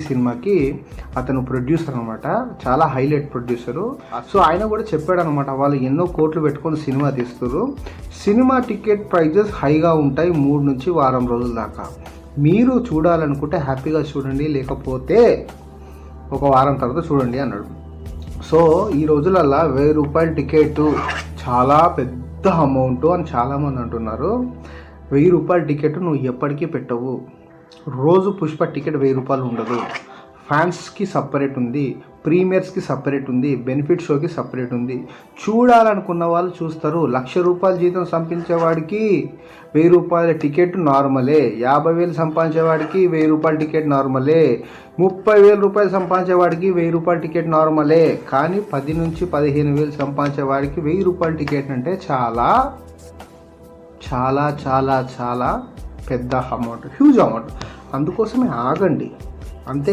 సినిమాకి అతను ప్రొడ్యూసర్ అనమాట, చాలా హైలైట్ ప్రొడ్యూసరు. సో ఆయన కూడా చెప్పాడు అనమాట, వాళ్ళు ఎన్నో కోట్లు పెట్టుకొని సినిమా తీస్తారు, సినిమా టికెట్ ప్రైజెస్ హైగా ఉంటాయి 3 నుంచి వారం రోజుల దాకా. మీరు చూడాలనుకుంటే హ్యాపీగా చూడండి, లేకపోతే ఒక వారం తర్వాత చూడండి అన్నాడు. సో ఈ రోజులల్లో 1000 రూపాయల టికెట్ చాలా పెద్ద అమౌంట్ అని చాలామంది అంటున్నారు. 1000 రూపాయల టికెట్ నువ్వు ఎప్పటికీ పెట్టవు. రోజు పుష్ప టికెట్ 1000 రూపాయలు ఉండదు. ఫ్యాన్స్కి సపరేట్ ఉంది, ప్రీమియర్స్కి సపరేట్ ఉంది, బెనిఫిట్ షోకి సపరేట్ ఉంది. చూడాలనుకున్న వాళ్ళు చూస్తారు. 1,00,000 రూపాయల జీతం సంపాదించేవాడికి 1000 రూపాయల టికెట్ నార్మలే, 50,000 సంపాదించేవాడికి 1000 రూపాయల టికెట్ నార్మలే, 30,000 రూపాయలు సంపాదించేవాడికి 1000 రూపాయల టికెట్ నార్మలే. కానీ 10 నుంచి 15,000 సంపాదించేవాడికి 1000 రూపాయల టికెట్ అంటే చాలా చాలా చాలా చాలా పెద్ద అమౌంట్, హ్యూజ్ అమౌంట్. అందుకోసమే ఆగండి అంతే.